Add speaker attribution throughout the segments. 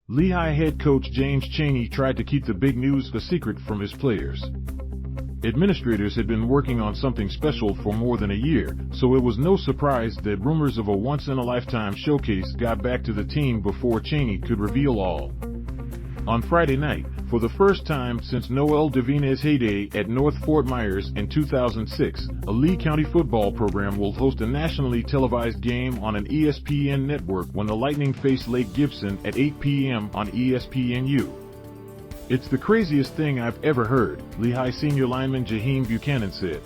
Speaker 1: Lehigh head coach James Chaney tried to keep the big news a secret from his players. Administrators had been working on something special for more than a year, so it was no surprise that rumors of a once-in-a-lifetime showcase got back to the team before Chaney could reveal all. On Friday night, for the first time since Noel Devine's heyday at North Fort Myers in 2006, a Lee County football program will host a nationally televised game on an ESPN network when the Lightning face Lake Gibson at 8 p.m. on ESPNU. "It's the craziest thing I've ever heard," Lehigh senior lineman Jaheim Buchanon said.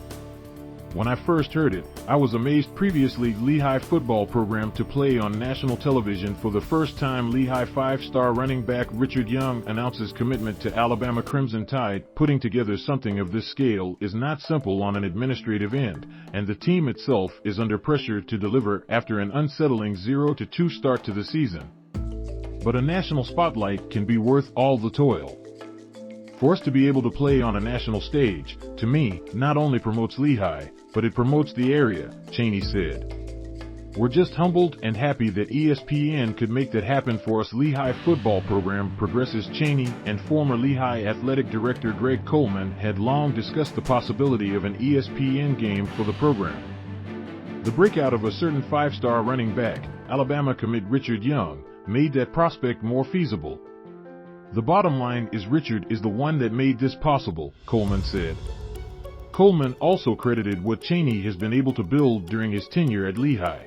Speaker 1: "When I first heard it, I was amazed. Previously Lehigh football program to play on national television for the first time." Lehigh five-star running back Richard Young announces commitment to Alabama Crimson Tide. "Putting together something of this scale is not simple on an administrative end, and the team itself is under pressure to deliver after an unsettling 0-2 start to the season. But a national spotlight can be worth all the toil. For us to be able to play on a national stage, to me, not only promotes Lehigh, but it promotes the area," Chaney said. "We're just humbled and happy that ESPN could make that happen for us." Lehigh football program progresses. Chaney and former Lehigh athletic director Greg Coleman had long discussed the possibility of an ESPN game for the program. The breakout of a certain five-star running back, Alabama commit Richard Young, made that prospect more feasible. "The bottom line is Richard is the one that made this possible," Coleman said. Coleman also credited what Chaney has been able to build during his tenure at Lehigh.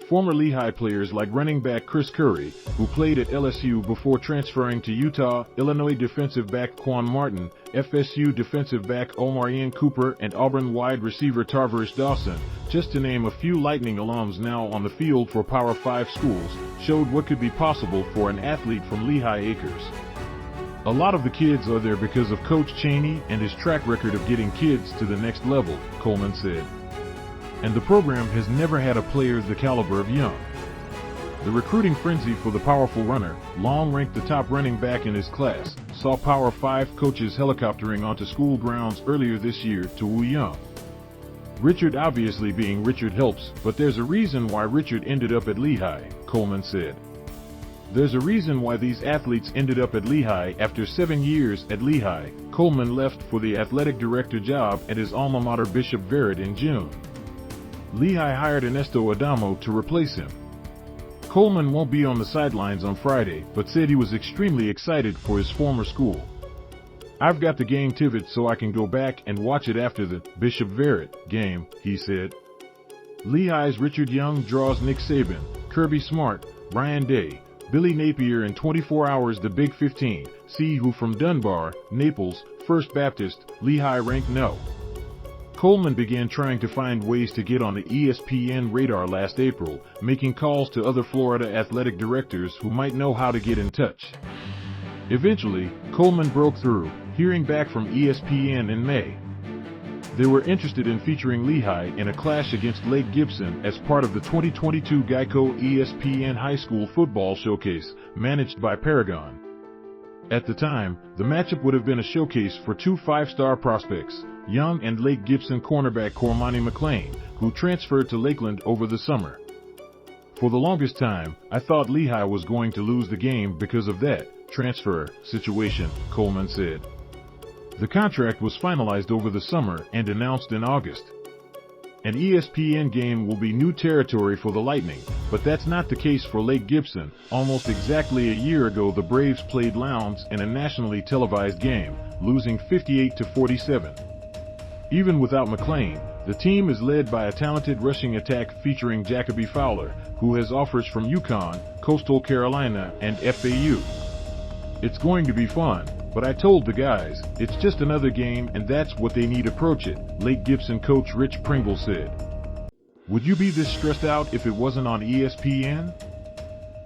Speaker 1: Former Lehigh players like running back Chris Curry, who played at LSU before transferring to Utah, Illinois defensive back Quan Martin, FSU defensive back Omarian Cooper and Auburn wide receiver Tar'varish Dawson, just to name a few Lightning alums now on the field for Power 5 schools, showed what could be possible for an athlete from Lehigh Acres. "A lot of the kids are there because of Coach Chaney and his track record of getting kids to the next level," Coleman said. "And the program has never had a player the caliber of Young. The recruiting frenzy for the powerful runner, long ranked the top running back in his class, saw Power 5 coaches helicoptering onto school grounds earlier this year to woo Young. Richard obviously being Richard helps, but there's a reason why Richard ended up at Lehigh," Coleman said. "There's a reason why these athletes ended up at Lehigh after 7 years at Lehigh." Coleman left for the athletic director job at his alma mater Bishop Verot in June. Lehigh hired Ernesto Adamo to replace him. Coleman won't be on the sidelines on Friday, but said he was extremely excited for his former school. "I've got the game Tivo'd so I can go back and watch it after the Bishop Verot game," he said. Lehigh's Richard Young draws Nick Saban, Kirby Smart, Brian Day, Billy Napier in 24 Hours. The Big 15, see who from Dunbar, Naples, First Baptist, Lehigh ranked no. Coleman began trying to find ways to get on the ESPN radar last April, making calls to other Florida athletic directors who might know how to get in touch. Eventually, Coleman broke through, hearing back from ESPN in May. They were interested in featuring Lehigh in a clash against Lake Gibson as part of the 2022 Geico ESPN High School Football Showcase, managed by Paragon. At the time, the matchup would have been a showcase for two five-star prospects, Young and Lake Gibson cornerback Cormani McClain, who transferred to Lakeland over the summer. "For the longest time, I thought Lehigh was going to lose the game because of that transfer situation," Coleman said. The contract was finalized over the summer and announced in August. An ESPN game will be new territory for the Lightning, but that's not the case for Lake Gibson. Almost exactly a year ago, the Braves played Lowndes in a nationally televised game, losing 58-47. Even without McClain, the team is led by a talented rushing attack featuring Jacobe Fowler, who has offers from UConn, Coastal Carolina, and FAU. "It's going to be fun, but I told the guys, it's just another game and that's what they need approach it," Lake Gibson coach Rich Pringle said. "Would you be this stressed out if it wasn't on ESPN?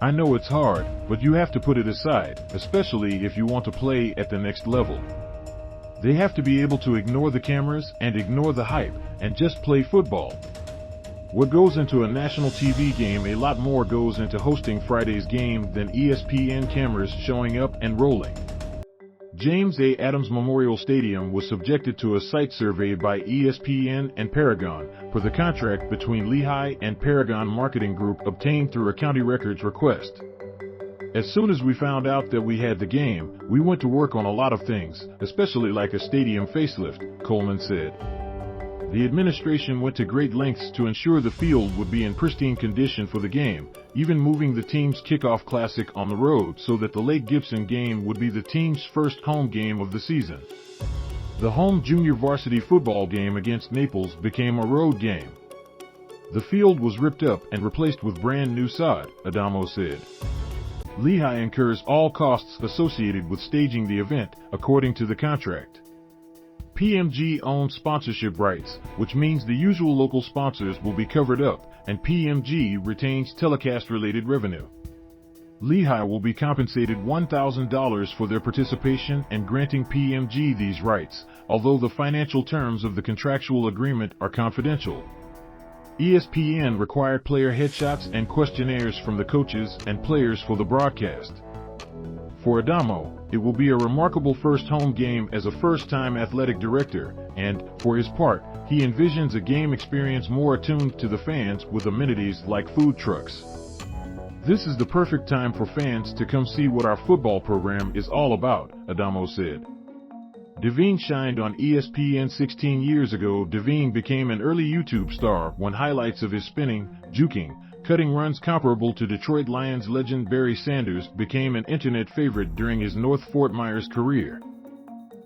Speaker 1: I know it's hard, but you have to put it aside, especially if you want to play at the next level. They have to be able to ignore the cameras and ignore the hype and just play football. What goes into a national TV game, a lot more goes into hosting Friday's game than ESPN cameras showing up and rolling." James A. Adams Memorial Stadium was subjected to a site survey by ESPN and Paragon for the contract between Lehigh and Paragon Marketing Group obtained through a county records request. As soon as we found out that we had the game, we went to work on a lot of things, especially like a stadium facelift, Coleman said. The administration went to great lengths to ensure the field would be in pristine condition for the game, even moving the team's kickoff classic on the road so that the Lake Gibson game would be the team's first home game of the season. The home junior varsity football game against Naples became a road game. The field was ripped up and replaced with brand new sod, Adamo said. Lehigh incurs all costs associated with staging the event, according to the contract. PMG owns sponsorship rights, which means the usual local sponsors will be covered up, and PMG retains telecast-related revenue. Lehigh will be compensated $1,000 for their participation and granting PMG these rights, although the financial terms of the contractual agreement are confidential. ESPN required player headshots and questionnaires from the coaches and players for the broadcast. For Adamo, it will be a remarkable first home game as a first-time athletic director, and, for his part, he envisions a game experience more attuned to the fans with amenities like food trucks. This is the perfect time for fans to come see what our football program is all about, Adamo said. Devine shined on ESPN 16 years ago. Devine became an early YouTube star when highlights of his spinning, juking, cutting runs comparable to Detroit Lions legend Barry Sanders became an internet favorite during his North Fort Myers career.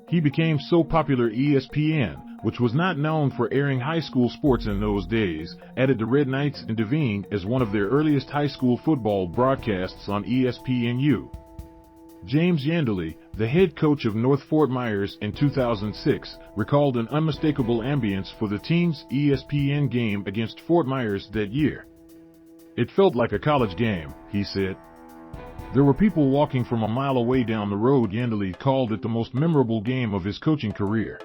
Speaker 1: He became so popular ESPN, which was not known for airing high school sports in those days, added the Red Knights and Devine as one of their earliest high school football broadcasts on ESPNU. James Chaney, the head coach of North Fort Myers in 2006, recalled an unmistakable ambience for the team's ESPN game against Fort Myers that year. It felt like a college game, he said. There were people walking from a mile away down the road. Chaney called it the most memorable game of his coaching career.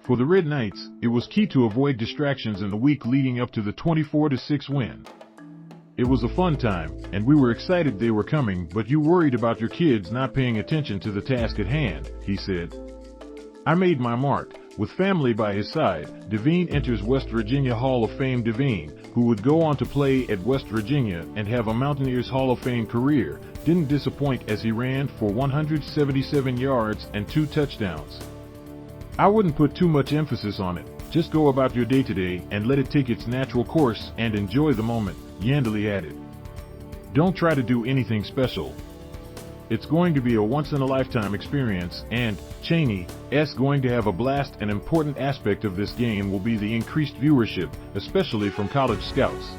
Speaker 1: For the Red Knights, it was key to avoid distractions in the week leading up to the 24-6 win. It was a fun time, and we were excited they were coming, but you worried about your kids not paying attention to the task at hand, he said. I made my mark. With family by his side, Devine enters West Virginia Hall of Fame. Devine, who would go on to play at West Virginia and have a Mountaineers Hall of Fame career, didn't disappoint as he ran for 177 yards and 2 touchdowns. I wouldn't put too much emphasis on it. Just go about your day-to-day and let it take its natural course and enjoy the moment, Chaney added. Don't try to do anything special. It's going to be a once-in-a-lifetime experience, and Chaney's going to have a blast. An important aspect of this game will be the increased viewership, especially from college scouts.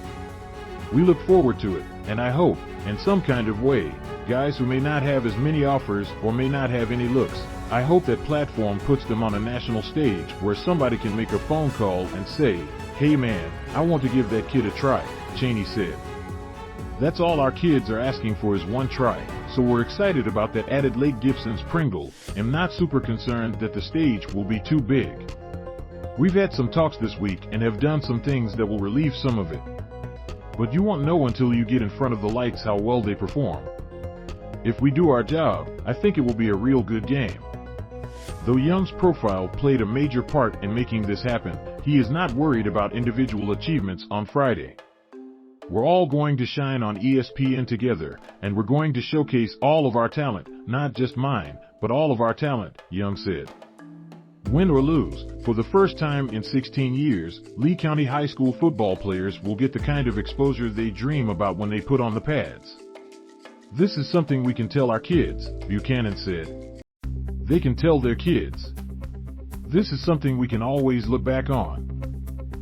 Speaker 1: We look forward to it, and I hope, in some kind of way, guys who may not have as many offers or may not have any looks, I hope that platform puts them on a national stage where somebody can make a phone call and say, hey man, I want to give that kid a try, Chaney said. That's all our kids are asking for is one try, so we're excited about that, added Lake Gibson's Pringle. I'm not super concerned that the stage will be too big. We've had some talks this week and have done some things that will relieve some of it. But you won't know until you get in front of the lights how well they perform. If we do our job, I think it will be a real good game. Though Young's profile played a major part in making this happen, he is not worried about individual achievements on Friday. We're all going to shine on ESPN together, and we're going to showcase all of our talent, not just mine, but all of our talent, Young said. Win or lose, for the first time in 16 years, Lee County high school football players will get the kind of exposure they dream about when they put on the pads. This is something we can tell our kids, Buchanan said. They can tell their kids. This is something we can always look back on.